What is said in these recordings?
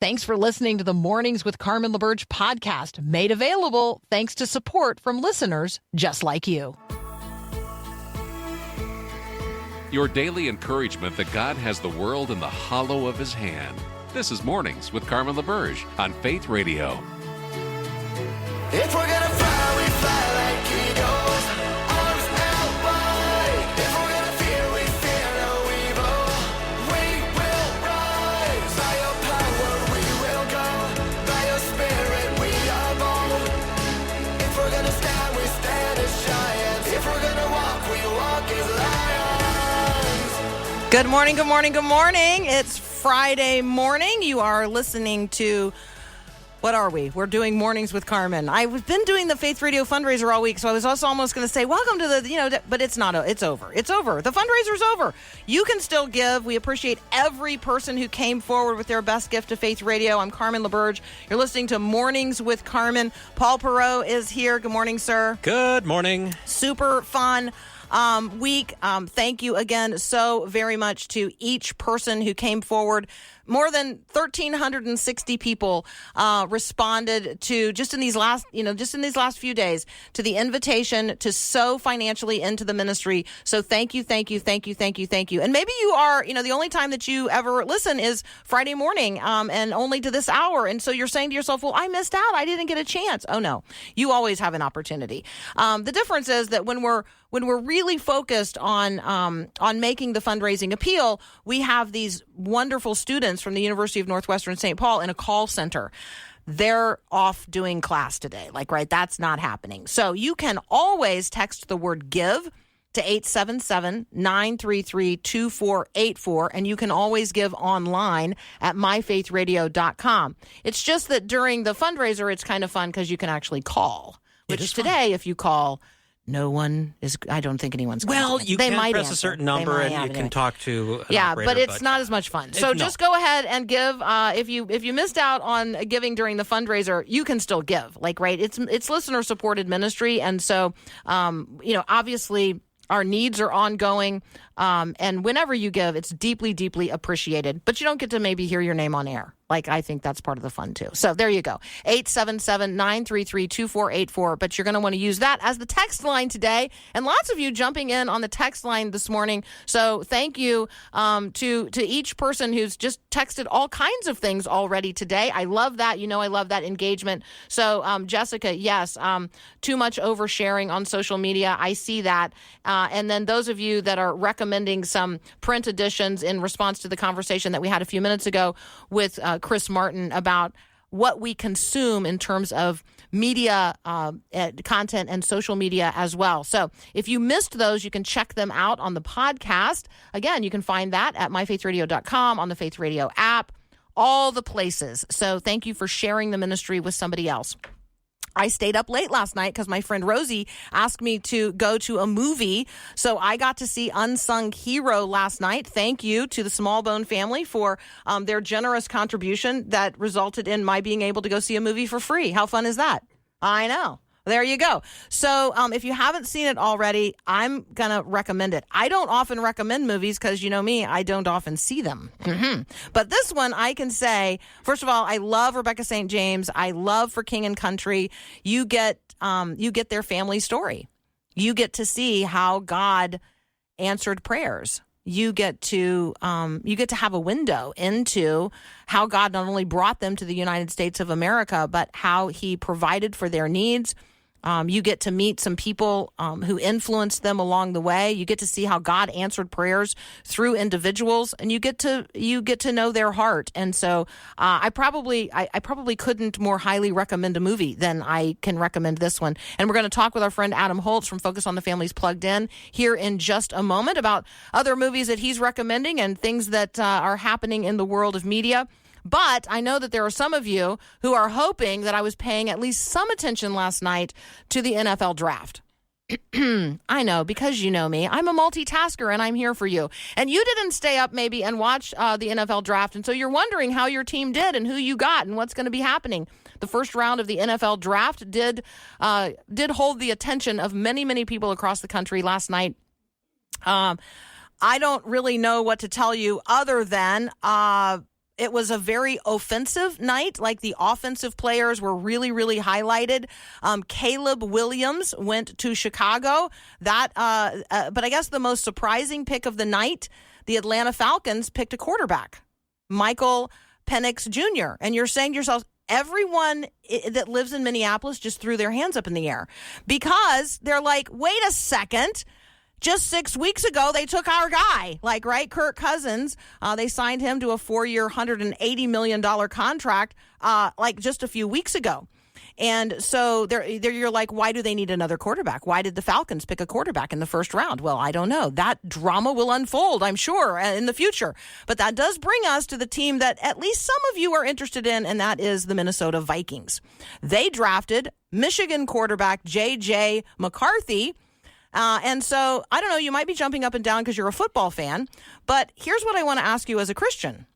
Thanks for listening to the Mornings with Carmen LaBerge podcast, made available thanks to support from listeners just like you. Your daily encouragement that God has the world in the hollow of his hand. This is Mornings with Carmen LaBerge on Faith Radio. If we're gonna fly, we fly like eagles, arms out wide. If we're gonna fear, we fear no evil. We will rise. By your power, we will go. By your spirit, we are bold. If we're gonna stand, we stand as giants. If we're gonna walk, we walk as lions. Good morning, good morning, good morning. It's Friday morning. You are listening to... What are we? We're doing Mornings with Carmen. I've been doing the Faith Radio fundraiser all week, so I was also almost going to say, welcome to the, but it's not, it's over. It's over. The fundraiser's over. You can still give. We appreciate every person who came forward with their best gift to Faith Radio. I'm Carmen LaBerge. You're listening to Mornings with Carmen. Paul Perot is here. Good morning, sir. Good morning. Super fun week. Thank you again so very much to each person who came forward. More than 1,360 people responded to just in these last few days to the invitation to sow financially into the ministry. So thank you. And maybe you are, the only time that you ever listen is Friday morning, and only to this hour. And so you're saying to yourself, well, I missed out. I didn't get a chance. Oh no, you always have an opportunity. The difference is that when we're really focused on making the fundraising appeal, we have these wonderful students from the University of Northwestern St. Paul in a call center. They're off doing class today. That's not happening. So you can always text the word give to 877-933-2484, and you can always give online at myfaithradio.com. It's just that during the fundraiser, it's kind of fun because you can actually call, which today, if you call... No one is. I don't think anyone's going to. Well, you can press answer. a certain number and you can talk to an operator, but it's not as much fun. So just go ahead and give. If you missed out on giving during the fundraiser, you can still give. It's listener supported ministry, and so obviously our needs are ongoing. And whenever you give, it's deeply, deeply appreciated. But you don't get to maybe hear your name on air. I think that's part of the fun, too. So there you go. 877-933-2484. But you're going to want to use that as the text line today. And lots of you jumping in on the text line this morning. So thank you to each person who's just texted all kinds of things already today. I love that. I love that engagement. So Jessica, yes, too much oversharing on social media. I see that. And then those of you that are recommending some print editions in response to the conversation that we had a few minutes ago with Chris Martin about what we consume in terms of media content and social media as well. So if you missed those, you can check them out on the podcast. Again, you can find that at myfaithradio.com, on the Faith Radio app, all the places. So thank you for sharing the ministry with somebody else. I stayed up late last night because my friend Rosie asked me to go to a movie. So I got to see Unsung Hero last night. Thank you to the Smallbone family for their generous contribution that resulted in my being able to go see a movie for free. How fun is that? I know. There you go. So if you haven't seen it already, I'm going to recommend it. I don't often recommend movies because, you know me, I don't often see them. But this one, I can say, first of all, I love Rebecca St. James. I love For King and Country. You get their family story. You get to see how God answered prayers. You get to have a window into how God not only brought them to the United States of America, but how he provided for their needs. You get to meet some people who influenced them along the way. You get to see how God answered prayers through individuals, and you get to know their heart. And so I probably couldn't more highly recommend a movie than I can recommend this one. And we're going to talk with our friend Adam Holz from Focus on the Family's Plugged In here in just a moment about other movies that he's recommending and things that are happening in the world of media. But I know that there are some of you who are hoping that I was paying at least some attention last night to the NFL draft. I know, because you know me, I'm a multitasker and I'm here for you. And you didn't stay up maybe and watch the NFL draft. And so you're wondering how your team did and who you got and what's going to be happening. The first round of the NFL draft did hold the attention of many, many people across the country last night. I don't really know what to tell you other than it was a very offensive night. Like the offensive players were really, really highlighted. Caleb Williams went to Chicago. But I guess the most surprising pick of the night, the Atlanta Falcons picked a quarterback, Michael Penix Jr. And you're saying to yourself, everyone that lives in Minneapolis just threw their hands up in the air because they're like, wait a second. Just 6 weeks ago, they took our guy, right? Kirk Cousins. They signed him to a 4-year, $180 million contract, just a few weeks ago. And so you're like, why do they need another quarterback? Why did the Falcons pick a quarterback in the first round? Well, I don't know. That drama will unfold, I'm sure, in the future. But that does bring us to the team that at least some of you are interested in, and that is the Minnesota Vikings. They drafted Michigan quarterback J.J. McCarthy. And so, I don't know, you might be jumping up and down because you're a football fan. But here's what I want to ask you as a Christian.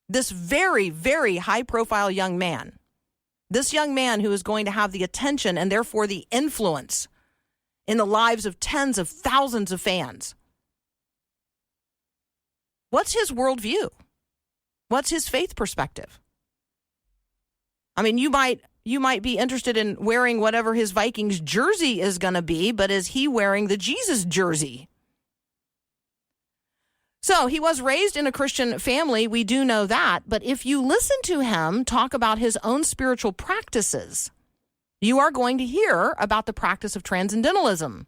This very, very high-profile young man, this young man who is going to have the attention and therefore the influence in the lives of tens of thousands of fans. What's his worldview? What's his faith perspective? I mean, you might be interested in wearing whatever his Vikings jersey is going to be, but is he wearing the Jesus jersey? So he was raised in a Christian family. We do know that. But if you listen to him talk about his own spiritual practices, you are going to hear about the practice of transcendentalism.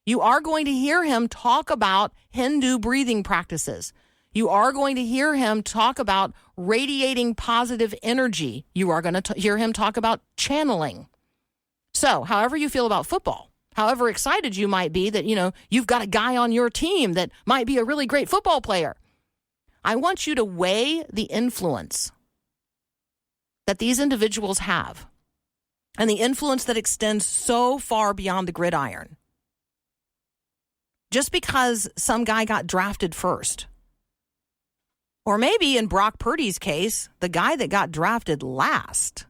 You are going to hear him talk about Hindu breathing practices. You are going to hear him talk about radiating positive energy. You are going to hear him talk about channeling. So, however you feel about football, however excited you might be that, you've got a guy on your team that might be a really great football player, I want you to weigh the influence that these individuals have and the influence that extends so far beyond the gridiron. Just because some guy got drafted first, or maybe in Brock Purdy's case, the guy that got drafted last,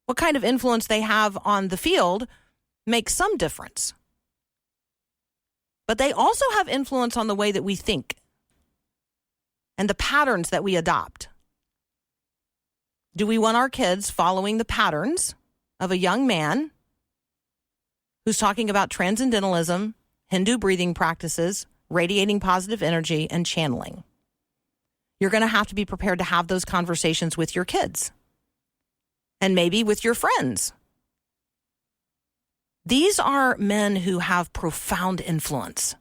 what kind of influence they have on the field makes some difference. But they also have influence on the way that we think and the patterns that we adopt. Do we want our kids following the patterns of a young man who's talking about transcendentalism, Hindu breathing practices, radiating positive energy, and channeling? You're going to have to be prepared to have those conversations with your kids and maybe with your friends. These are men who have profound influence.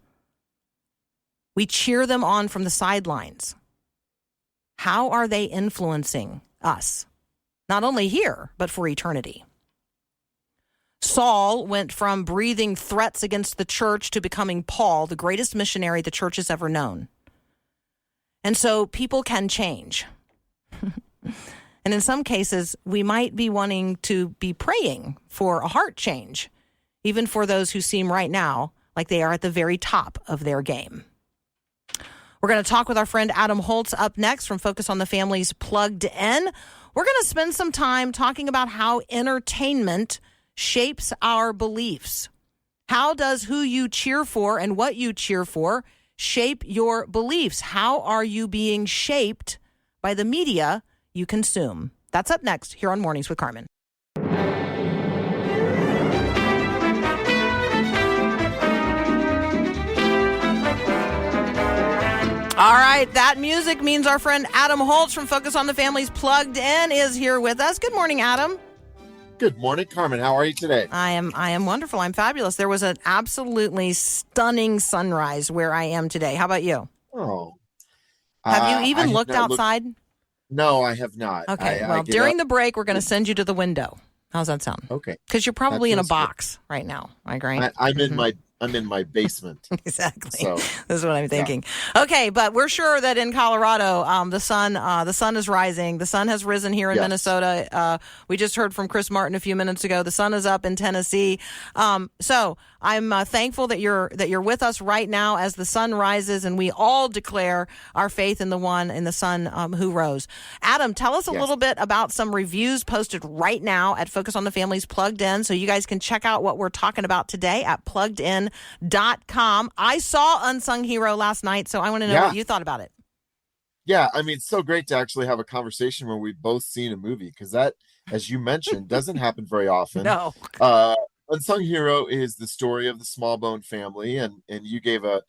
We cheer them on from the sidelines. How are they influencing us? Not only here, but for eternity. Saul went from breathing threats against the church to becoming Paul, the greatest missionary the church has ever known. And so people can change. And in some cases, we might be wanting to be praying for a heart change, even for those who seem right now like they are at the very top of their game. We're going to talk with our friend Adam Holz up next from Focus on the Family's Plugged In. We're going to spend some time talking about how entertainment shapes our beliefs. How does who you cheer for and what you cheer for shape your beliefs? How are you being shaped by the media you consume? That's up next here on Mornings with Carmen. All right, that music means our friend Adam Holz from Focus on the Family's Plugged In is here with us. Good morning, Adam. Good morning, Carmen. How are you today? I am wonderful. I'm fabulous. There was an absolutely stunning sunrise where I am today. How about you? Oh. Have you even looked outside? No, I have not. Okay. During the break, we're going to send you to the window. How's that sound? Okay. Because you're probably in a box right now, right? I'm in my basement. Exactly. So, this is what I'm thinking. Yeah. Okay, but we're sure that in Colorado, the sun is rising. The sun has risen here in Minnesota. We just heard from Chris Martin a few minutes ago. The sun is up in Tennessee. So I'm thankful that you're with us right now as the sun rises, and we all declare our faith in the one in the sun who rose. Adam, tell us a little bit about some reviews posted right now at Focus on the Family's Plugged In, so you guys can check out what we're talking about today at pluggedin.com. I saw Unsung Hero last night, so I want to know what you thought about it. Yeah, I mean, it's so great to actually have a conversation where we've both seen a movie, because that, as you mentioned, doesn't happen very often. No. Uh, Unsung Hero is the story of the Smallbone family, and you gave a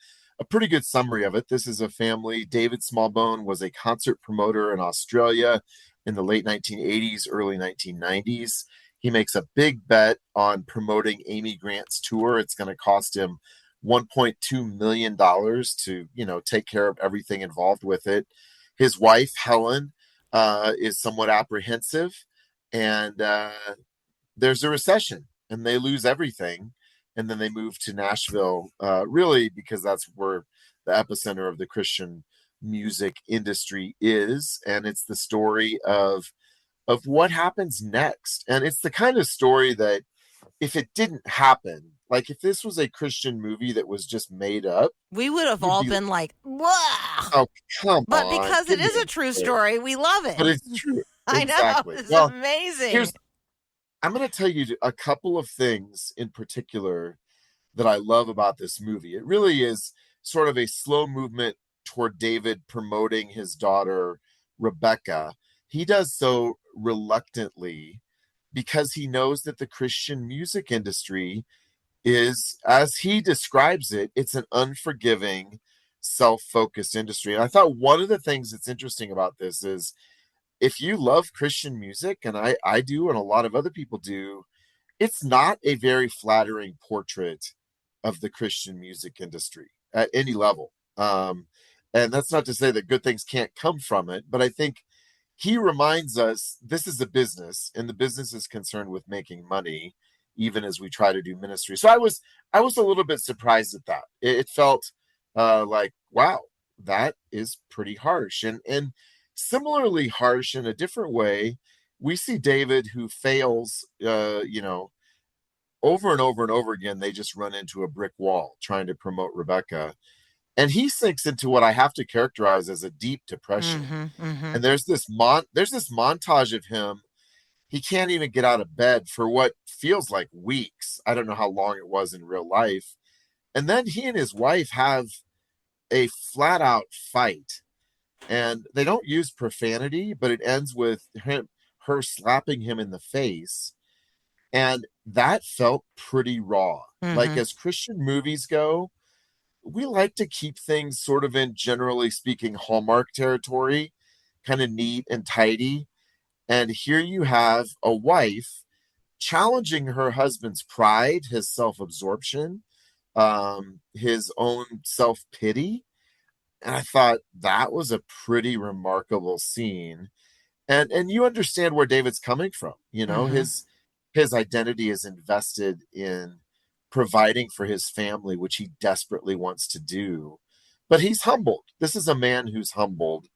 pretty good summary of it. This is a family. David Smallbone was a concert promoter in Australia in the late 1980s, early 1990s. He makes a big bet on promoting Amy Grant's tour. It's going to cost him $1.2 million to, take care of everything involved with it. His wife, Helen, is somewhat apprehensive, and there's a recession, and they lose everything. And then they move to Nashville, really because that's where the epicenter of the Christian music industry is. And it's the story of what happens next. And it's the kind of story that, if it didn't happen, like if this was a Christian movie that was just made up, we would have all been like, "Wow!" Oh, come but on! because it is a true story, we love it. But it's true. I Exactly. know. It's Well, amazing. I'm going to tell you a couple of things in particular that I love about this movie. It really is sort of a slow movement toward David promoting his daughter, Rebecca. He does so reluctantly because he knows that the Christian music industry is, as he describes it, it's an unforgiving, self-focused industry. And I thought one of the things that's interesting about this is, if you love Christian music, and I do, and a lot of other people do, it's not a very flattering portrait of the Christian music industry at any level. And that's not to say that good things can't come from it, but I think he reminds us this is a business, and the business is concerned with making money, even as we try to do ministry. So I was a little bit surprised at that. It felt like, wow, that is pretty harsh. And similarly harsh in a different way, we see David, who fails, over and over and over again. They just run into a brick wall trying to promote Rebecca. And he sinks into what I have to characterize as a deep depression. And there's this montage of him. He can't even get out of bed for what feels like weeks. I don't know how long it was in real life. And then he and his wife have a flat out fight. And they don't use profanity, but it ends with her slapping him in the face. And that felt pretty raw. Like, as Christian movies go, we like to keep things sort of in, generally speaking, Hallmark territory, kind of neat and tidy. And here you have a wife challenging her husband's pride, his self-absorption, his own self-pity. And I thought that was a pretty remarkable scene. And you understand where David's coming from. His identity is invested in providing for his family, which he desperately wants to do. But he's humbled. This is a man who's humbled.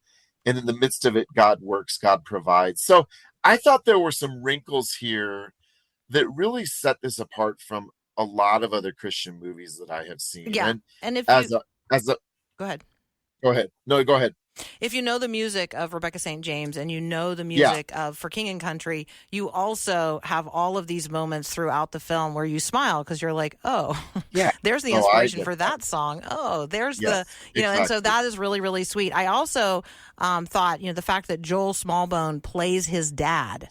And in the midst of it, God works, God provides. So I thought there were some wrinkles here that really set this apart from a lot of other Christian movies that I have seen. Yeah. And if go ahead. Go ahead. No, go ahead. If you know the music of Rebecca St. James, and you know the music of For King and Country, you also have all of these moments throughout the film where you smile because you're like, oh, yeah, there's the inspiration for that song. Oh, there's exactly. And so that is really, really sweet. I also thought, the fact that Joel Smallbone plays his dad.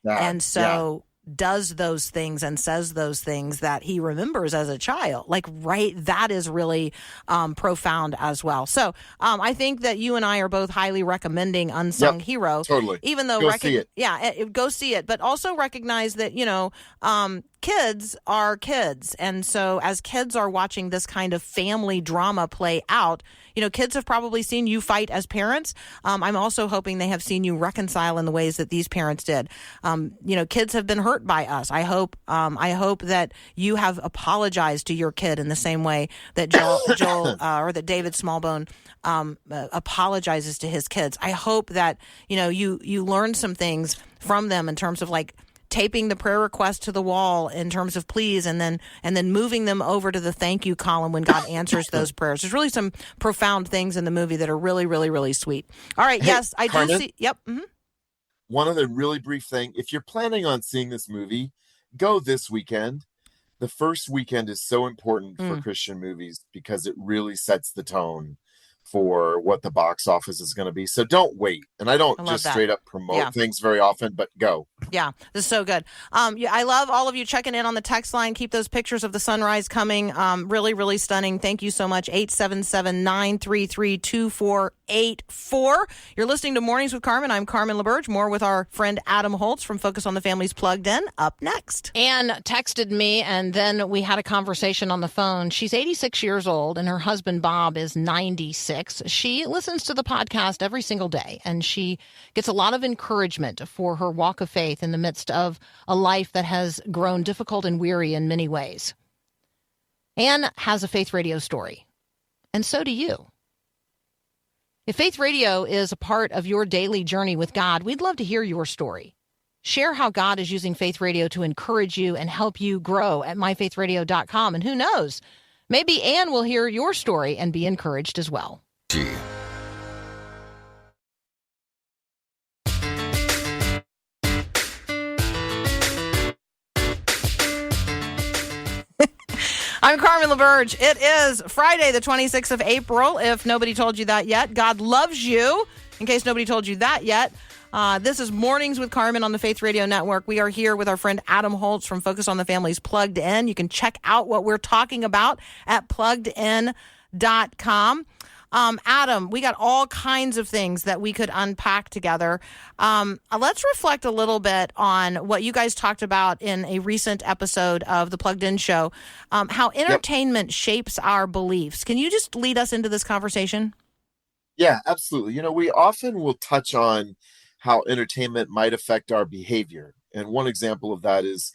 And so does those things and says those things that he remembers as a child. That is really profound as well. So I think that you and I are both highly recommending Unsung Hero. Totally. Even though see it. Yeah, go see it, but also recognize that, kids are kids. And so as kids are watching this kind of family drama play out, kids have probably seen you fight as parents. I'm also hoping they have seen you reconcile in the ways that these parents did. Kids have been hurt by us. I hope that you have apologized to your kid in the same way that Joel or that David Smallbone apologizes to his kids. I hope that, you learn some things from them in terms of taping the prayer request to the wall in terms of please, and then moving them over to the thank you column when God answers those prayers. There's really some profound things in the movie that are really, really, really sweet. All right. Yes, I Carmen, do see. Yep. Mm-hmm. One other really brief thing. If you're planning on seeing this movie, go this weekend. The first weekend is so important for Christian movies because it really sets the tone for what the box office is going to be. So don't wait. And I don't just straight up promote things very often, but go. Yeah, this is so good. I love all of you checking in on the text line. Keep those pictures of the sunrise coming. Really, really stunning. Thank you so much. 877-933-2484. You're listening to Mornings with Carmen. I'm Carmen LaBerge. More with our friend Adam Holz from Focus on the Family's Plugged In up next. Anne texted me, and then we had a conversation on the phone. She's 86 years old, and her husband Bob is 96. She listens to the podcast every single day, and she gets a lot of encouragement for her walk of faith in the midst of a life that has grown difficult and weary in many ways. Anne has a Faith Radio story, and so do you. If Faith Radio is a part of your daily journey with God, we'd love to hear your story. Share how God is using Faith Radio to encourage you and help you grow at myfaithradio.com. And who knows, maybe Anne will hear your story and be encouraged as well. I'm Carmen LaBerge. It is Friday, the 26th of April, if nobody told you that yet. God loves you, in case nobody told you that yet. This is Mornings with Carmen on the Faith Radio Network. We are here with our friend Adam Holz from Focus on the Family's Plugged In. You can check out what we're talking about at pluggedin.com. Adam, we got all kinds of things that we could unpack together. Let's reflect a little bit on what you guys talked about in a recent episode of the Plugged In Show, how entertainment shapes our beliefs. Can you just lead us into this conversation? Yeah, absolutely. We often will touch on how entertainment might affect our behavior. And one example of that is,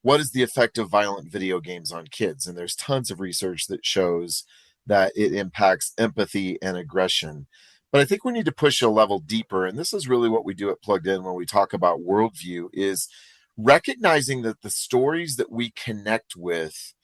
what is the effect of violent video games on kids? And there's tons of research that shows that it impacts empathy and aggression. But I think we need to push a level deeper. And this is really what we do at Plugged In when we talk about worldview, is recognizing that the stories that we connect with,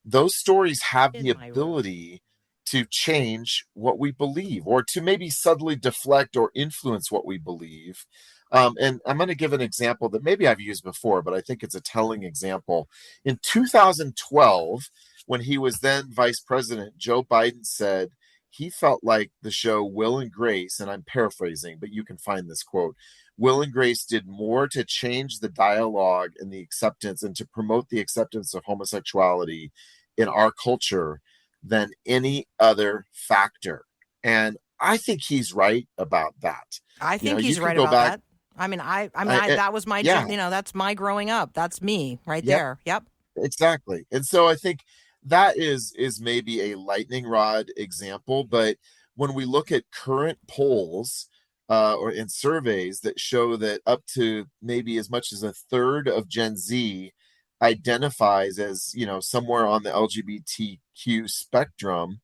those stories have the ability to change what we believe, or to maybe subtly deflect or influence what we believe. And I'm going to give an example that maybe I've used before, but I think it's a telling example. In 2012, when he was then vice president, Joe Biden said he felt like the show Will and Grace, and I'm paraphrasing, but you can find this quote, Will and Grace did more to change the dialogue and the acceptance and to promote the acceptance of homosexuality in our culture than any other factor. And I think he's right about that. I think he's right about that. I mean, that was my, that's my growing up. That's me right there. Yep. Exactly. And so I think that is maybe a lightning rod example, but when we look at current polls or in surveys that show that up to maybe as much as a third of Gen Z identifies as, somewhere on the LGBTQ spectrum,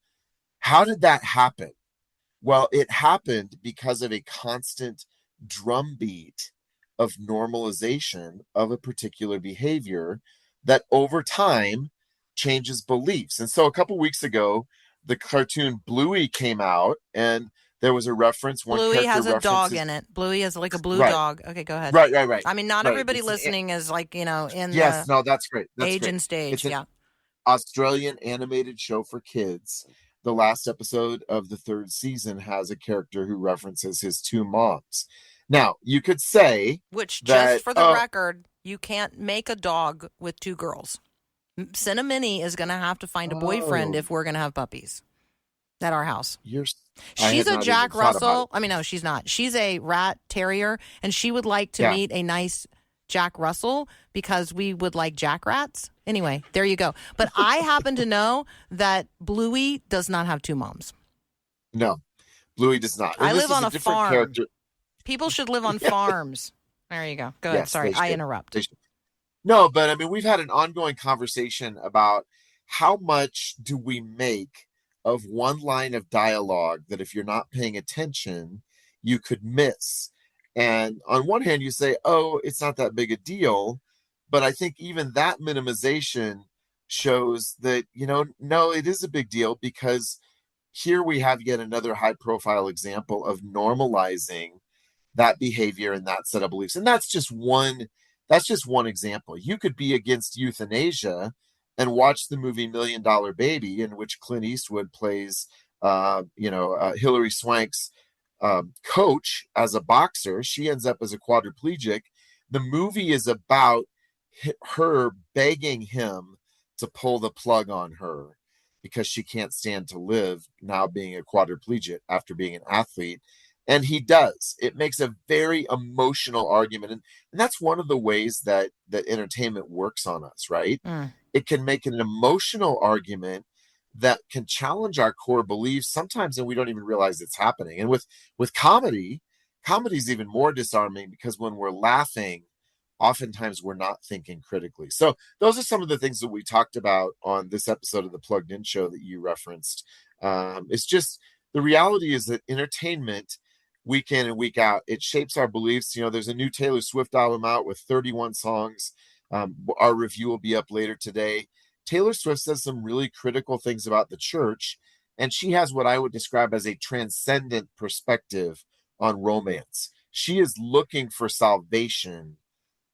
how did that happen? Well, it happened because of a constant drumbeat of normalization of a particular behavior that over time changes beliefs. And so a couple weeks ago, the cartoon Bluey came out, and there was a reference. Bluey has a dog in it. Bluey has like a blue dog. Okay, go ahead. Right. I mean, not everybody listening is like, in that's great. That's age great. and stage. It's an Australian animated show for kids. The last episode of the third season has a character who references his two moms. Now, you could say, which, just for the record, you can't make a dog with two girls. Cinnamini is going to have to find a boyfriend if we're going to have puppies at our house. She's a Jack Russell. I mean, no, she's not. She's a rat terrier, and she would like to meet a nice Jack Russell because we would like jack rats. Anyway, there you go. But I happen to know that Bluey does not have two moms. No, Bluey does not. I live on a farm. Character. People should live on farms. There you go. Go ahead. Sorry, I interrupt. No, but I mean, we've had an ongoing conversation about how much do we make of one line of dialogue that if you're not paying attention, you could miss. And on one hand, you say, oh, it's not that big a deal. But I think even that minimization shows that, no, it is a big deal, because here we have yet another high profile example of normalizing that behavior and that set of beliefs. And that's just one example. You could be against euthanasia and watch the movie $1 Million Baby, in which Clint Eastwood plays Hilary Swank's coach as a boxer. She ends up as a quadriplegic. The movie is about her begging him to pull the plug on her because she can't stand to live now being a quadriplegic after being an athlete. And he does. It makes a very emotional argument. And that's one of the ways that entertainment works on us, right? It can make an emotional argument that can challenge our core beliefs sometimes, and we don't even realize it's happening. And with comedy is even more disarming because when we're laughing, oftentimes we're not thinking critically. So those are some of the things that we talked about on this episode of the Plugged In Show that you referenced. It's just, the reality is that entertainment, week in and week out, it shapes our beliefs. There's a new Taylor Swift album out with 31 songs. Our review will be up later today. Taylor Swift says some really critical things about the church, and she has what I would describe as a transcendent perspective on romance. She is looking for salvation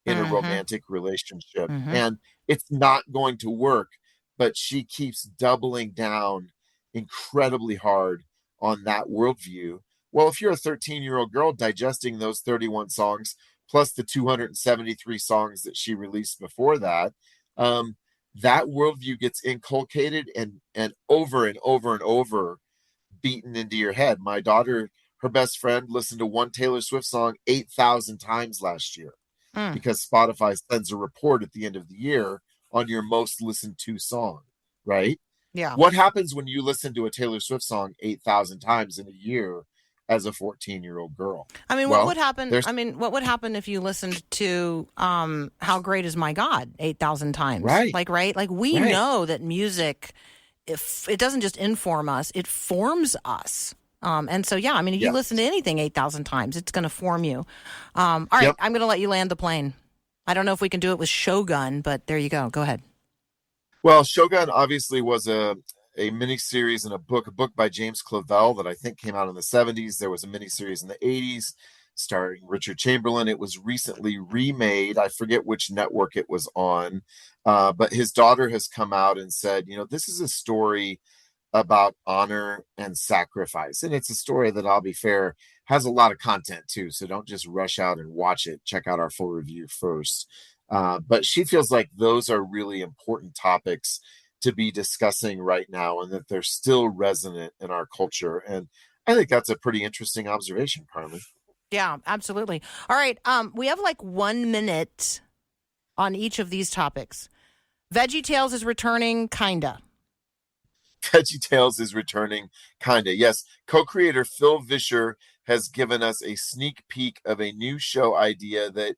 in a romantic relationship, and it's not going to work, but she keeps doubling down incredibly hard on that worldview. Well, if you're a 13-year-old girl digesting those 31 songs, plus the 273 songs that she released before that, that worldview gets inculcated and over and over and over beaten into your head. My daughter, her best friend, listened to one Taylor Swift song 8,000 times last year because Spotify sends a report at the end of the year on your most listened to song, right? Yeah. What happens when you listen to a Taylor Swift song 8,000 times in a year as a 14-year-old girl? I mean, what would happen? What would happen if you listened to "How Great Is My God" 8,000 times? Right. Like we know that music, if it doesn't just inform us, it forms us. And so, yeah, I mean, if you listen to anything 8,000 times, it's going to form you. All right, I'm going to let you land the plane. I don't know if we can do it with Shogun, but there you go. Go ahead. Well, Shogun obviously was a miniseries and a book by James Clavell that I think came out in the 70s. There was a miniseries in the 80s starring Richard Chamberlain. It was recently remade. I forget which network it was on, but his daughter has come out and said, this is a story about honor and sacrifice. And it's a story that, I'll be fair, has a lot of content too. So don't just rush out and watch it. Check out our full review first. But she feels like those are really important topics to be discussing right now and that they're still resonant in our culture. And I think that's a pretty interesting observation, Carmen. Yeah, absolutely. All right. We have like 1 minute on each of these topics. VeggieTales is returning, kinda. VeggieTales is returning, kinda. Yes. Co-creator Phil Vischer has given us a sneak peek of a new show idea that,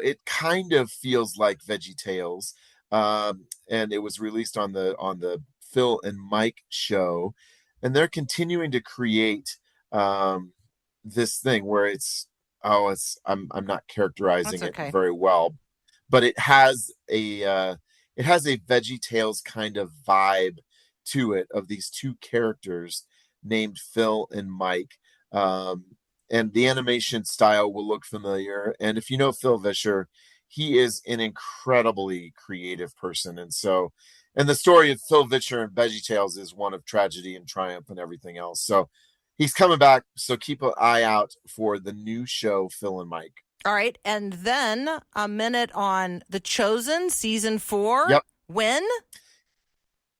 it kind of feels like VeggieTales. And it was released on the Phil and Mike show, and they're continuing to create this thing where I'm not characterizing it very well, but it has a VeggieTales kind of vibe to it, of these two characters named Phil and Mike. And the animation style will look familiar. And if you know Phil Vischer, he is an incredibly creative person. And the story of Phil Vischer and VeggieTales is one of tragedy and triumph and everything else. So he's coming back. So keep an eye out for the new show, Phil and Mike. All right. And then a minute on The Chosen, season 4. Yep. When?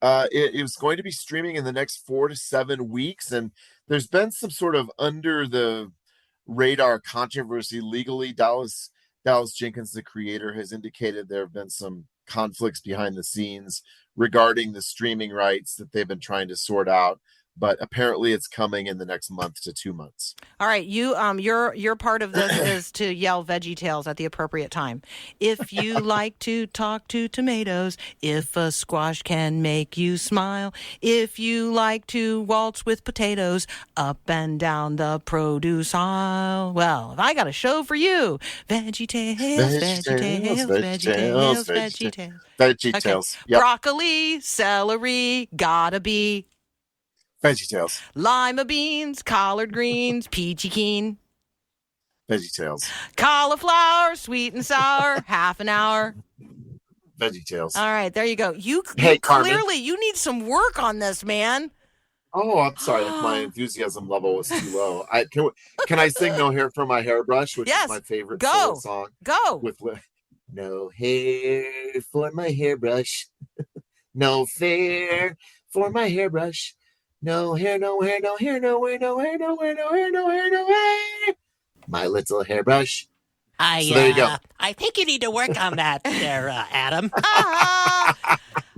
It was going to be streaming in the next 4 to 7 weeks. And there's been some sort of under the radar controversy legally. Dallas Jenkins, the creator, has indicated there have been some conflicts behind the scenes regarding the streaming rights that they've been trying to sort out. But apparently it's coming in the next month to 2 months. All right. Your part of this is to yell VeggieTales at the appropriate time. If you like to talk to tomatoes, if a squash can make you smile, if you like to waltz with potatoes up and down the produce aisle, well, I got a show for you. VeggieTales, VeggieTales, VeggieTales, VeggieTales. VeggieTales. Okay. Yep. Broccoli, celery, gotta be VeggieTales. lima beans, collard greens, peachy keen. VeggieTales. Cauliflower, sweet and sour, half an hour. VeggieTales. All right, there you go. You Hey, clearly Carmen. you need some work on this, man. Oh, I'm sorry if my enthusiasm level was too low. Can I sing "No Hair for My Hairbrush," which is Yes. my favorite Go. soul song? Go. With no hair for my hairbrush, no fair for my hairbrush, no hair, no hair, no hair, no hair, no hair, no hair, no hair, no hair, no hair. My little hairbrush. So there you go. I think you need to work on that there, Adam.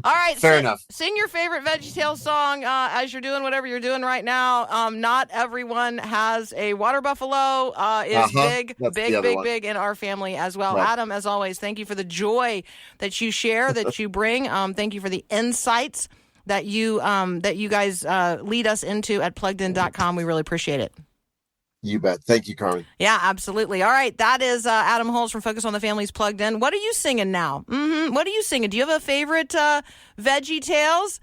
All right. Fair enough. Sing your favorite VeggieTales song as you're doing whatever you're doing right now. Not everyone has a water buffalo. Is big in our family as well. Right. Adam, as always, thank you for the joy that you share, that you bring. Thank you for the insights that you guys lead us into at pluggedin.com. We really appreciate it. You bet. Thank you, Carmen. Yeah, absolutely. All right. That is Adam Holz from Focus on the Family's Plugged In. What are you singing now? What are you singing? Do you have a favorite VeggieTales?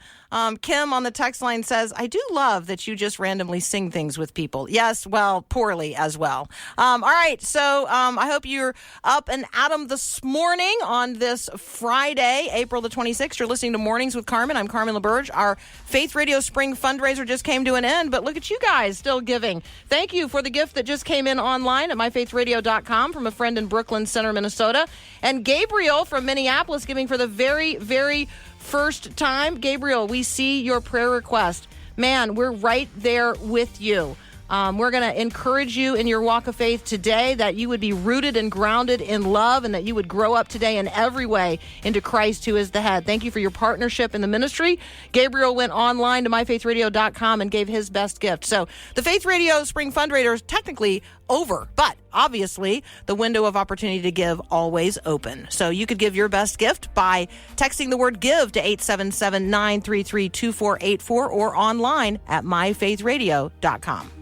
Kim on the text line says, I do love that you just randomly sing things with people. Yes, well, poorly as well. All right. So I hope you're up and Adam this morning on this Friday, April the 26th. You're listening to Mornings with Carmen. I'm Carmen LaBerge. Our Faith Radio Spring fundraiser just came to an end, but look at you guys still giving. Thank you for the gift that just came in online at myfaithradio.com from a friend in Brooklyn Center, Minnesota. And Gabriel from Minneapolis giving for the very, very first time. Gabriel, we see your prayer request. Man, we're right there with you. We're going to encourage you in your walk of faith today that you would be rooted and grounded in love and that you would grow up today in every way into Christ who is the head. Thank you for your partnership in the ministry. Gabriel went online to myfaithradio.com and gave his best gift. So the Faith Radio Spring Fundraiser is technically over, but obviously the window of opportunity to give always open. So you could give your best gift by texting the word give to 877-933-2484 or online at myfaithradio.com.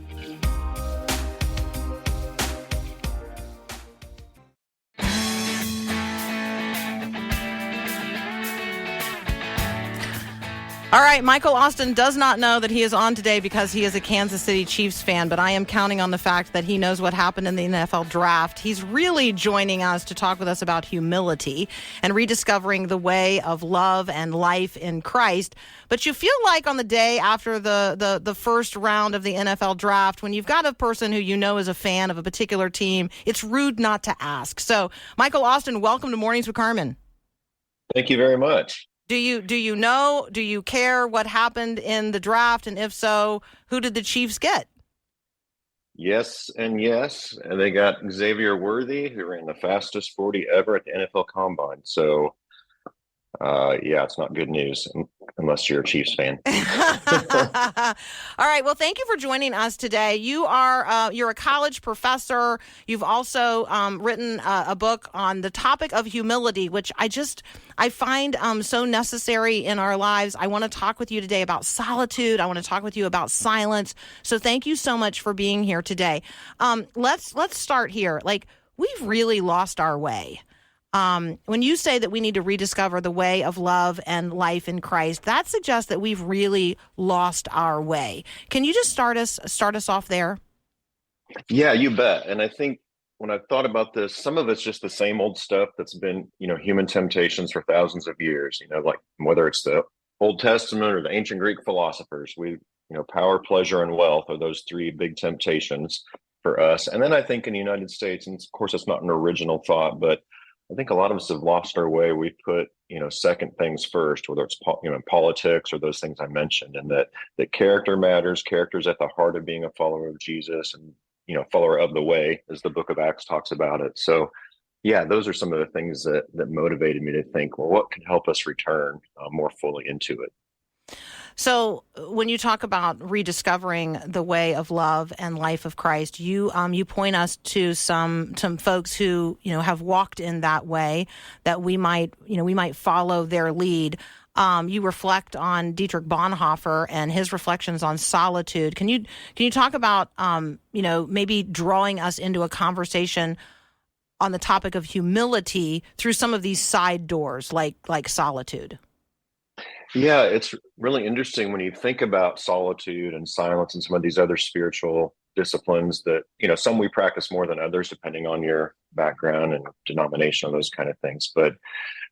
All right, Michael Austin does not know that he is on today because he is a Kansas City Chiefs fan, but I am counting on the fact that he knows what happened in the NFL draft. He's really joining us to talk with us about humility and rediscovering the way of love and life in Christ. But you feel like on the day after the first round of the NFL draft, when you've got a person who you know is a fan of a particular team, it's rude not to ask. So, Michael Austin, welcome to Mornings with Carmen. Thank you very much. Do you know, do you care what happened in the draft? And if so, who did the Chiefs get? Yes and yes. And they got Xavier Worthy, who ran the fastest 40 ever at the NFL Combine. So, it's not good news unless you're a Chiefs fan. All right. Well, thank you for joining us today. You're a college professor. You've also written a book on the topic of humility, which I find so necessary in our lives. I want to talk with you today about solitude. I want to talk with you about silence. So thank you so much for being here today. Let's start here. Like, we've really lost our way. When you say that we need to rediscover the way of love and life in Christ, that suggests that we've really lost our way. Can you just start us off there? Yeah, you bet. And I think when I've thought about this, some of it's just the same old stuff that's been, human temptations for thousands of years, like whether it's the Old Testament or the ancient Greek philosophers, power, pleasure, and wealth are those three big temptations for us. And then I think in the United States, and of course, it's not an original thought, but I think a lot of us have lost our way. We put, second things first, whether it's, politics or those things I mentioned, and that character matters. Character is at the heart of being a follower of Jesus and, follower of the way, as the book of Acts talks about it. So, yeah, those are some of the things that motivated me to think, well, what can help us return more fully into it? So when you talk about rediscovering the way of love and life of Christ, you point us to some folks who, have walked in that way, that we might follow their lead. You reflect on Dietrich Bonhoeffer and his reflections on solitude. Can you talk about, maybe drawing us into a conversation on the topic of humility through some of these side doors, like solitude? Yeah, it's really interesting when you think about solitude and silence and some of these other spiritual disciplines that, some we practice more than others, depending on your background and denomination, those kind of things. But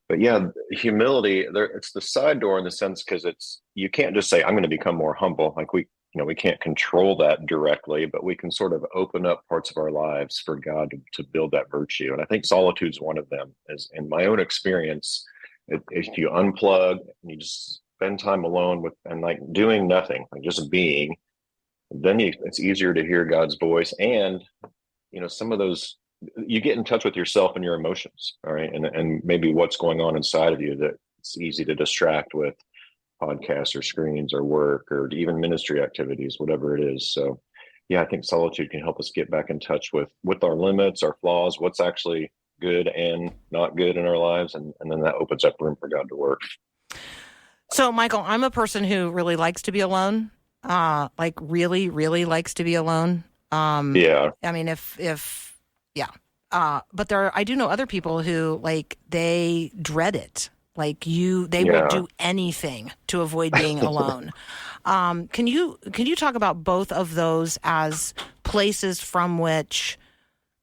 But yeah, humility, there, it's the side door in the sense because you can't just say, I'm going to become more humble. Like we can't control that directly, but we can sort of open up parts of our lives for God to build that virtue. And I think solitude's one of them. As in my own experience, if you unplug and you just spend time alone with, and like doing nothing, like just being, then it's easier to hear God's voice. And, some of those, you get in touch with yourself and your emotions, all right, and maybe what's going on inside of you that it's easy to distract with podcasts or screens or work or even ministry activities, whatever it is. So, yeah, I think solitude can help us get back in touch with our limits, our flaws, what's actually good and not good in our lives, and then that opens up room for God to work. So, Michael, I'm a person who really likes to be alone. Like really, really likes to be alone. Yeah. I mean, yeah. But I do know other people who they dread it. They will do anything to avoid being alone. Can you talk about both of those as places from which,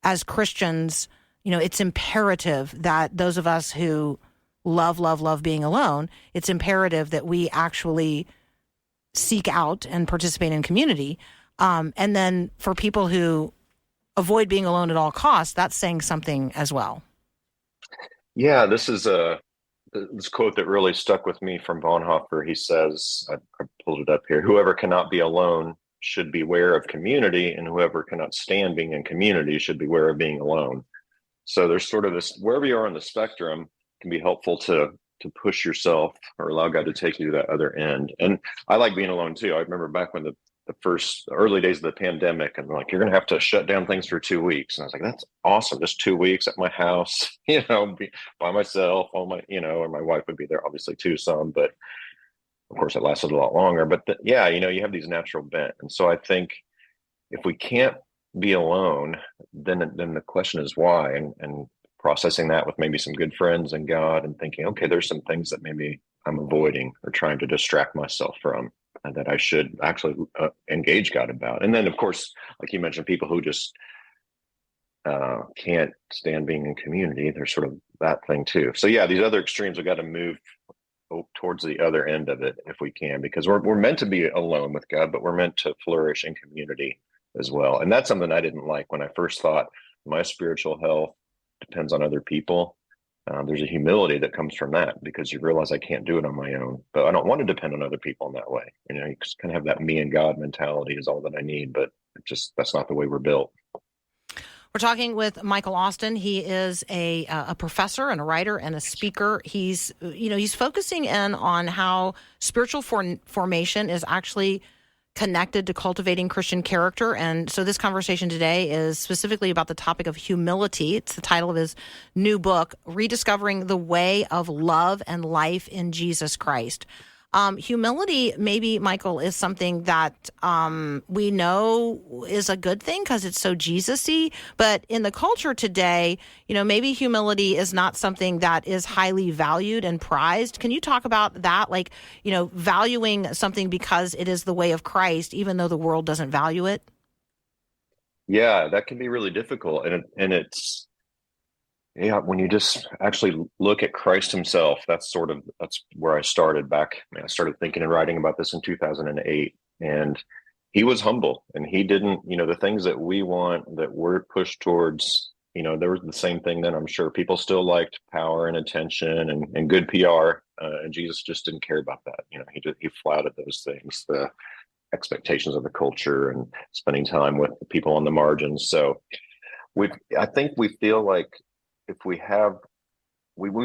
as Christians, it's imperative that those of us who love being alone, it's imperative that we actually seek out and participate in community. And then for people who avoid being alone at all costs, that's saying something as well. Yeah, this is this quote that really stuck with me from Bonhoeffer. He says, I pulled it up here, whoever cannot be alone should beware of community, and whoever cannot stand being in community should beware of being alone. So there's sort of this, wherever you are on the spectrum, can be helpful to push yourself or allow God to take you to that other end. And I like being alone too. I remember back when the early days of the pandemic, and like, you're going to have to shut down things for 2 weeks. And I was like, that's awesome. Just 2 weeks at my house, by myself, or my wife would be there obviously too, some, but of course it lasted a lot longer. But you have these natural bent. And so I think if we can't be alone, then the question is why, and processing that with maybe some good friends and God, and thinking, okay, there's some things that maybe I'm avoiding or trying to distract myself from, and that I should actually engage God about. And then, of course, like you mentioned, people who just can't stand being in community, there's sort of that thing too. So yeah, these other extremes, we've got to move towards the other end of it if we can, because we're meant to be alone with God, but we're meant to flourish in community as well. And that's something I didn't like when I first thought my spiritual health depends on other people. There's a humility that comes from that, because you realize I can't do it on my own, but I don't want to depend on other people in that way. You just kind of have that me and God mentality is all that I need, but that's not the way we're built. We're talking with Michael Austin. He is a professor and a writer and a speaker. He's focusing in on how spiritual formation is actually connected to cultivating Christian character. And so this conversation today is specifically about the topic of humility. It's the title of his new book, Rediscovering the Way of Love and Life in Jesus Christ. Humility, maybe, Michael, is something that we know is a good thing because it's so Jesus-y. But in the culture today, maybe humility is not something that is highly valued and prized. Can you talk about that? Valuing something because it is the way of Christ, even though the world doesn't value it? Yeah, that can be really difficult. And it's, when you just actually look at Christ himself, that's where I started back. I started thinking and writing about this in 2008, and he was humble, and he didn't, the things that we want, that we're pushed towards, there was the same thing then. I'm sure people still liked power and attention and good PR. And Jesus just didn't care about that. He flouted those things, the expectations of the culture and spending time with the people on the margins. So I think we feel like, if we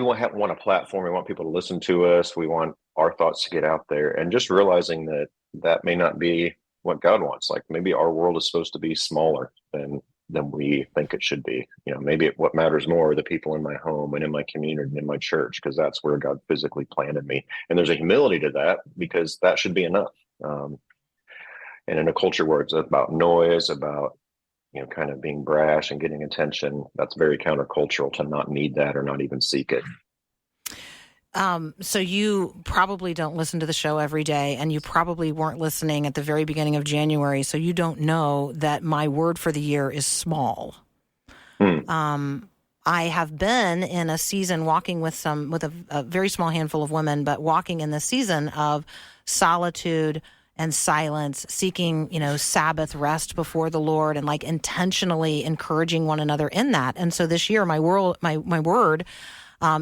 want a platform, we want people to listen to us, we want our thoughts to get out there, and just realizing that may not be what God wants. Like, maybe our world is supposed to be smaller than we think it should be. Maybe what matters more are the people in my home and in my community and in my church, because that's where God physically planted me. And there's a humility to that, because that should be enough. And in a culture where it's about noise, about kind of being brash and getting attention, that's very countercultural to not need that or not even seek it. So you probably don't listen to the show every day, and you probably weren't listening at the very beginning of January, so you don't know that my word for the year is small. I have been in a season walking with a very small handful of women, but walking in the season of solitude and silence, seeking, Sabbath rest before the Lord, and like intentionally encouraging one another in that. And so this year, my word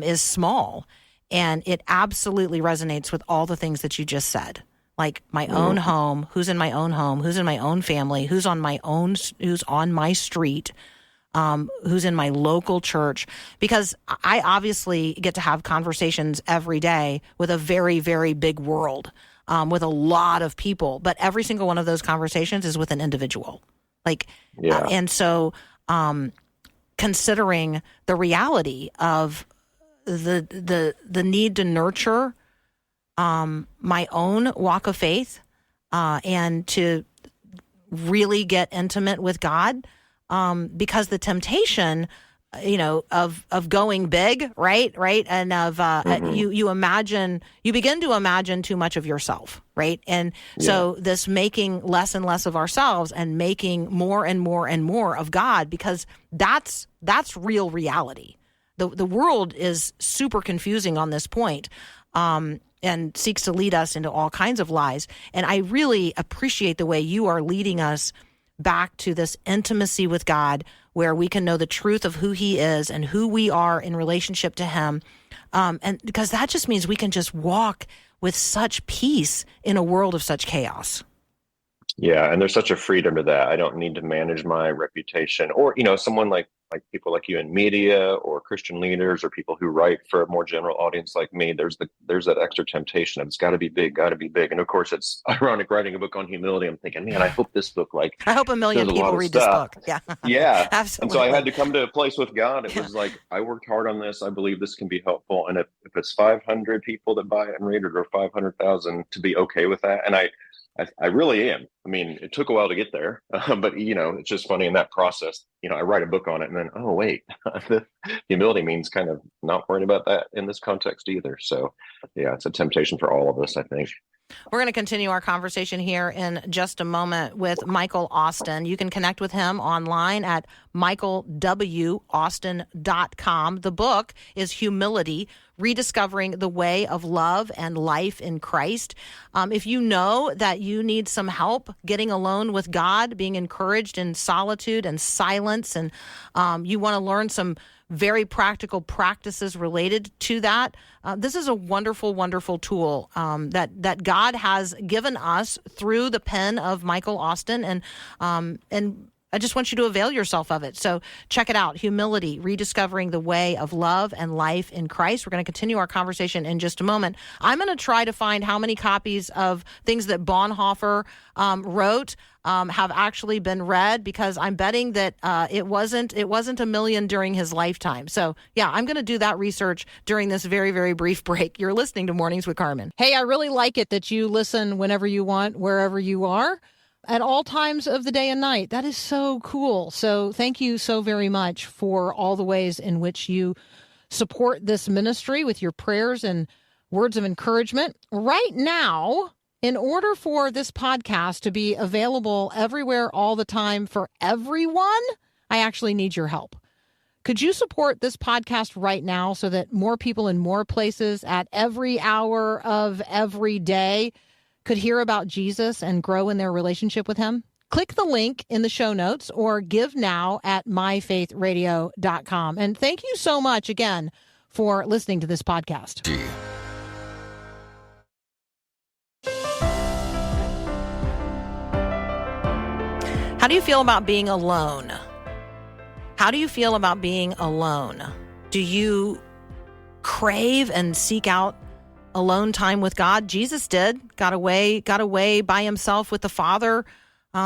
is small, and it absolutely resonates with all the things that you just said. Like my own home, who's in my own home, who's in my own family, who's on my street, who's in my local church, because I obviously get to have conversations every day with a very, very big world, with a lot of people, but every single one of those conversations is with an individual. And so, considering the reality of the need to nurture my own walk of faith, and to really get intimate with God, because the temptation, of going big, right, and of you begin to imagine too much of yourself, right, and so this making less and less of ourselves and making more and more and more of God, because that's real reality. The world is super confusing on this point, and seeks to lead us into all kinds of lies. And I really appreciate the way you are leading us back to this intimacy with God, where we can know the truth of who he is and who we are in relationship to him. And because that just means we can just walk with such peace in a world of such chaos. Yeah, and there's such a freedom to that. I don't need to manage my reputation, or someone like people like you in media, or Christian leaders, or people who write for a more general audience like me. There's that extra temptation of it's got to be big, and of course it's ironic writing a book on humility. I'm thinking, man, I hope this book I hope a million people read this book. Yeah, yeah, absolutely. And so I had to come to a place with God. It was like I worked hard on this. I believe this can be helpful, and if it's 500 people that buy it and read it, or 500,000, to be okay with that, and I really am. I mean, it took a while to get there, but it's just funny in that process. I write a book on it, and then, oh wait, humility means kind of not worrying about that in this context either. So, yeah, it's a temptation for all of us, I think. We're going to continue our conversation here in just a moment with Michael Austin. You can connect with him online at michaelwaustin.com. The book is Humility, Rediscovering the Way of Love and Life in Christ. If you know that you need some help getting alone with God, being encouraged in solitude and silence, and you want to learn some very practical practices related to that, this is a wonderful, wonderful tool that God has given us through the pen of Michael Austin, and I just want you to avail yourself of it. So check it out, Humility, Rediscovering the Way of Love and Life in Christ. We're going to continue our conversation in just a moment. I'm going to try to find how many copies of things that Bonhoeffer wrote have actually been read, because I'm betting that it wasn't a million during his lifetime. So yeah, I'm going to do that research during this very, very brief break. You're listening to Mornings with Carmen. Hey, I really like it that you listen whenever you want, wherever you are, at all times of the day and night. That is so cool. So thank you so very much for all the ways in which you support this ministry with your prayers and words of encouragement. Right now, in order for this podcast to be available everywhere all the time for everyone, I actually need your help. Could you support this podcast right now so that more people in more places at every hour of every day could hear about Jesus and grow in their relationship with him? Click the link in the show notes or give now at myfaithradio.com. And thank you so much again for listening to this podcast. How do you feel about being alone? How do you feel about being alone? Do you crave and seek out alone time with God? Jesus did. Got away by himself with the Father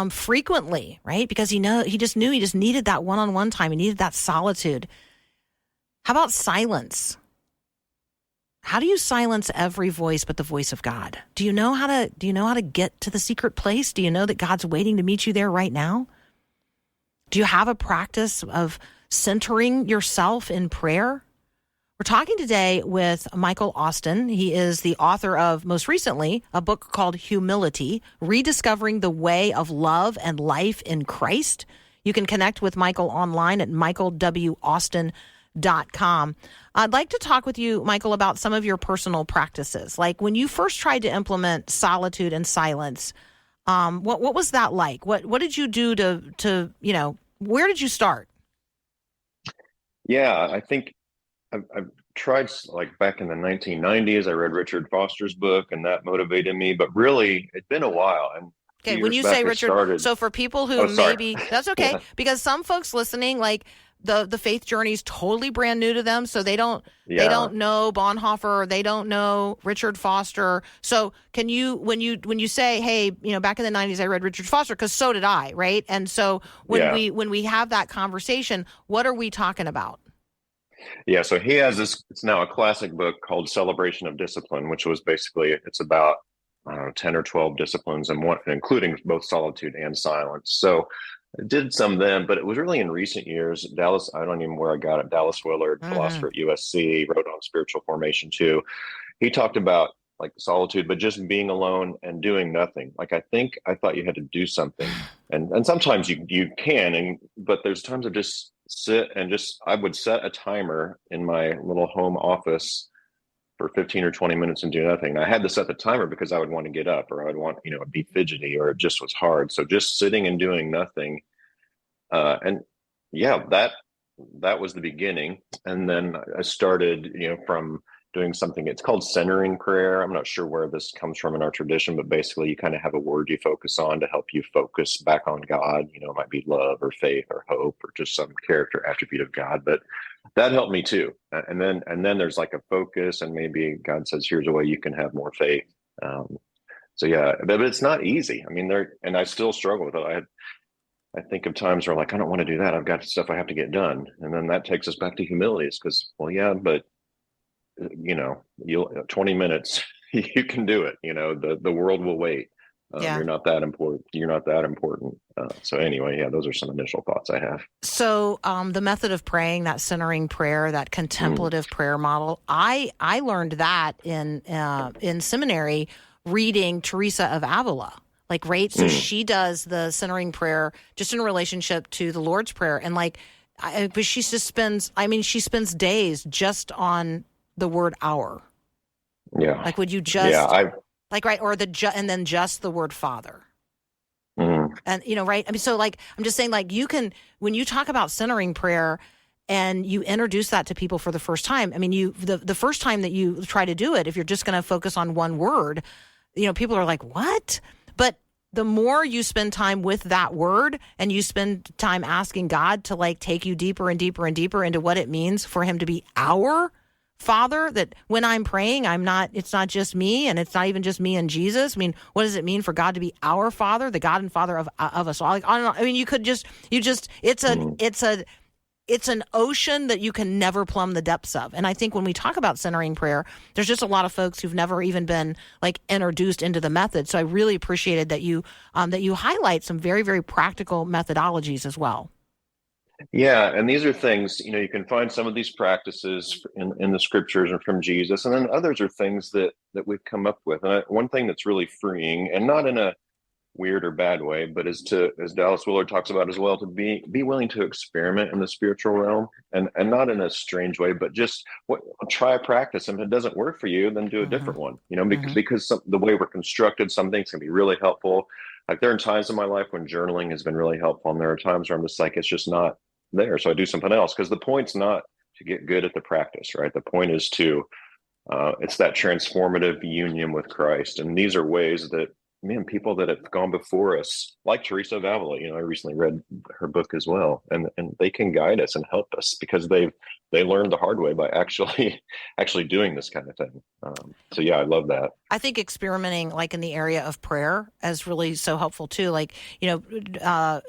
frequently, right? Because he just needed that one-on-one time. He needed that solitude. How about silence? How do you silence every voice but the voice of God? Do you know how to get to the secret place? Do you know that God's waiting to meet you there right now? Do you have a practice of centering yourself in prayer? We're talking today with Michael Austin. He is the author of, most recently, a book called Humility, Rediscovering the Way of Love and Life in Christ. You can connect with Michael online at michaelwaustin.com. rediscovering.com. I'd like to talk with you, Michael, about some of your personal practices. Like when you first tried to implement solitude and silence, what was that like? What did you do to where did you start? Yeah, I think I've tried, like back in the 1990s, I read Richard Foster's book, and that motivated me. But really, it's been a while. And okay, when you say Richard, so for people who maybe that's okay, Yeah. because some folks listening, like the faith journey is totally brand new to them, so they don't know Bonhoeffer, they don't know Richard Foster. So can you, when you say, hey, back in the 90s I read Richard Foster, because so did I, right? And so when we have that conversation, what are we talking about? Yeah, so he has this, it's now a classic book called Celebration of Discipline, which was basically, it's about, I don't know, 10 or 12 disciplines, and one, including both solitude and silence. So I did some then, but it was really in recent years. Dallas, I don't even know where I got it. Dallas Willard, philosopher at USC, wrote on spiritual formation too. He talked about like solitude, but just being alone and doing nothing. Like I thought you had to do something, and sometimes you can, but there's times of just sit and I would set a timer in my little home office for 15 or 20 minutes and do nothing. And I had to set the timer because I would want to get up, or I would want, be fidgety, or it just was hard. So just sitting and doing nothing. And yeah, that was the beginning. And then I started, from doing something, it's called centering prayer. I'm not sure where this comes from in our tradition, but basically you kind of have a word you focus on to help you focus back on God. It might be love or faith or hope or just some character attribute of God, but that helped me too. And then there's like a focus, and maybe God says, here's a way you can have more faith. So yeah, but it's not easy. I mean, and I still struggle with it. I think of times where like, I don't want to do that. I've got stuff I have to get done. And then that takes us back to humility. It's because, well, yeah, but you'll 20 minutes, you can do it. The world will wait. You're not that important. So anyway, yeah, those are some initial thoughts I have. So the method of praying, that centering prayer, that contemplative prayer model, I learned that in seminary reading Teresa of Avila. Like, right? So she does the centering prayer just in relationship to the Lord's Prayer. And but she just spends days just on the word hour. Yeah. Like, would you just, right? Or and then just the word Father. And, right? I mean, so I'm just saying, you can, when you talk about centering prayer and you introduce that to people for the first time, I mean, the first time that you try to do it, if you're just going to focus on one word, people are like, what? But the more you spend time with that word, and you spend time asking God to take you deeper and deeper and deeper into what it means for him to be our Father, that when I'm praying, it's not just me, and it's not even just me and Jesus. I mean, what does it mean for God to be our Father, the God and Father of us all? I mean, it's an ocean that you can never plumb the depths of. And I think when we talk about centering prayer, there's just a lot of folks who've never even been introduced into the method. So I really appreciated that you highlight some very, very practical methodologies as well. Yeah, and these are things, you can find some of these practices in the scriptures and from Jesus, and then others are things that we've come up with. And one thing that's really freeing, and not in a weird or bad way, but as Dallas Willard talks about as well, to be willing to experiment in the spiritual realm, and not in a strange way, but just try a practice. And if it doesn't work for you, then do a different one, because the way we're constructed, some things can be really helpful. Like there are times in my life when journaling has been really helpful, and there are times where I'm just like, it's just not there. So I do something else, because the point's not to get good at the practice, right? The point is to, it's that transformative union with Christ. And these are ways that, people that have gone before us, like Teresa of Avila, I recently read her book as well, and they can guide us and help us, because they learned the hard way by actually doing this kind of thing. So yeah, I love that. I think experimenting in the area of prayer is really so helpful too.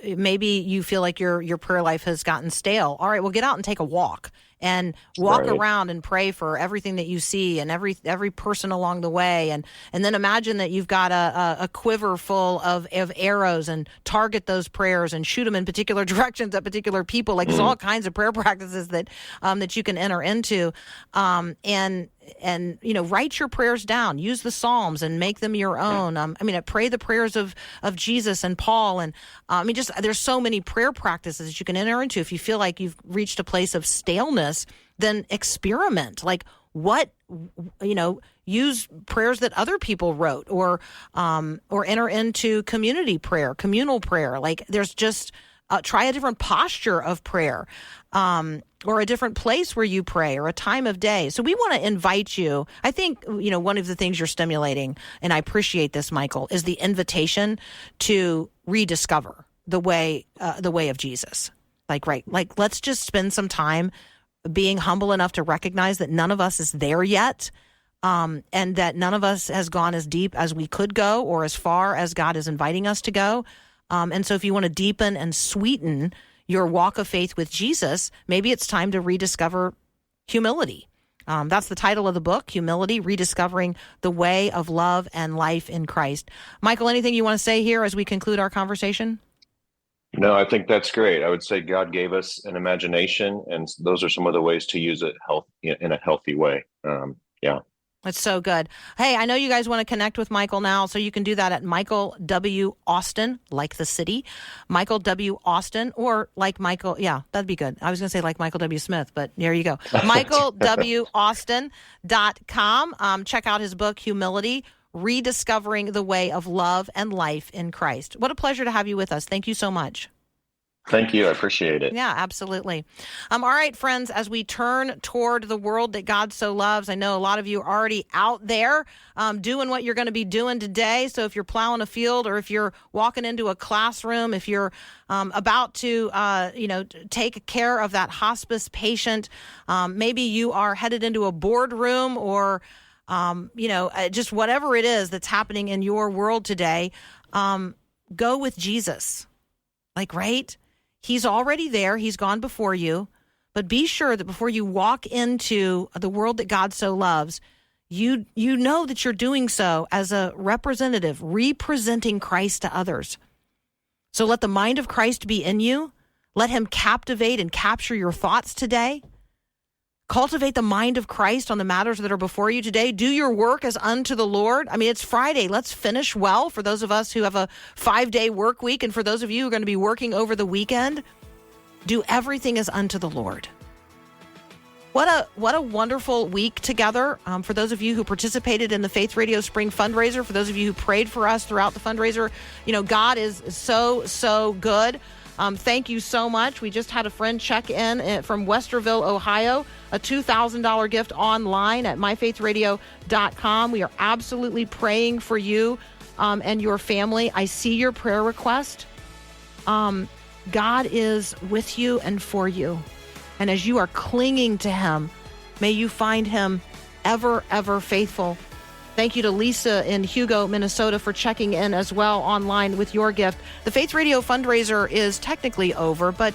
Maybe you feel like your prayer life has gotten stale. All right, well, get out and take a walk. And walk around and pray for everything that you see and every person along the way, and then imagine that you've got a quiver full of arrows, and target those prayers and shoot them in particular directions at particular people. There's all kinds of prayer practices that you can enter into, and and write your prayers down. Use the Psalms and make them your own. Pray the prayers of Jesus and Paul, and there's so many prayer practices that you can enter into. If you feel like you've reached a place of staleness, then experiment. Like use prayers that other people wrote, or enter into community prayer, communal prayer. Like there's just try a different posture of prayer. Or a different place where you pray, or a time of day. So we want to invite you. I think, one of the things you're stimulating, and I appreciate this, Michael, is the invitation to rediscover the way of Jesus. Like let's just spend some time being humble enough to recognize that none of us is there yet, and that none of us has gone as deep as we could go, or as far as God is inviting us to go. And so if you want to deepen and sweeten your walk of faith with Jesus, maybe it's time to rediscover humility. That's the title of the book, Humility, Rediscovering the Way of Love and Life in Christ. Michael, anything you want to say here as we conclude our conversation? No, I think that's great. I would say God gave us an imagination, and those are some of the ways to use it in a healthy way. That's so good. Hey, I know you guys want to connect with Michael now, so you can do that at Michael W. Austin, like the city, Michael W. Austin, or like Michael. Yeah, that'd be good. I was going to say like Michael W. Smith, but there you go. MichaelWAustin.com. Check out his book, Humility, Rediscovering the Way of Love and Life in Christ. What a pleasure to have you with us. Thank you so much. Thank you. I appreciate it. Yeah, absolutely. All right, friends, as we turn toward the world that God so loves, I know a lot of you are already out there doing what you're going to be doing today. So if you're plowing a field, or if you're walking into a classroom, if you're about to, take care of that hospice patient, maybe you are headed into a boardroom, or, just whatever it is that's happening in your world today, go with Jesus. Right? He's already there. He's gone before you. But be sure that before you walk into the world that God so loves, you know that you're doing so as a representative, representing Christ to others. So let the mind of Christ be in you. Let him captivate and capture your thoughts today. Cultivate the mind of Christ on the matters that are before you today. Do your work as unto the Lord. It's Friday. Let's finish well for those of us who have a 5-day work week. And for those of you who are going to be working over the weekend, do everything as unto the Lord. What a wonderful week together. For those of you who participated in the Faith Radio Spring fundraiser, for those of you who prayed for us throughout the fundraiser, God is so, so good. Thank you so much. We just had a friend check in from Westerville, Ohio, a $2,000 gift online at myfaithradio.com. We are absolutely praying for you and your family. I see your prayer request. God is with you and for you. And as you are clinging to him, may you find him ever, ever faithful. Thank you to Lisa in Hugo, Minnesota, for checking in as well online with your gift. The Faith Radio fundraiser is technically over, but,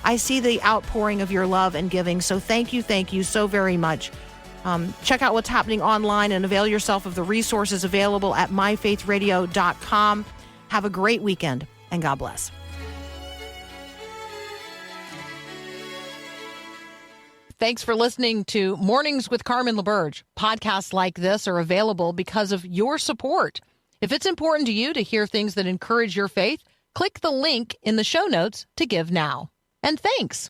I see the outpouring of your love and giving. So thank you so very much. Check out what's happening online and avail yourself of the resources available at myfaithradio.com. Have a great weekend, and God bless. Thanks for listening to Mornings with Carmen LaBerge. Podcasts like this are available because of your support. If it's important to you to hear things that encourage your faith, click the link in the show notes to give now. And thanks.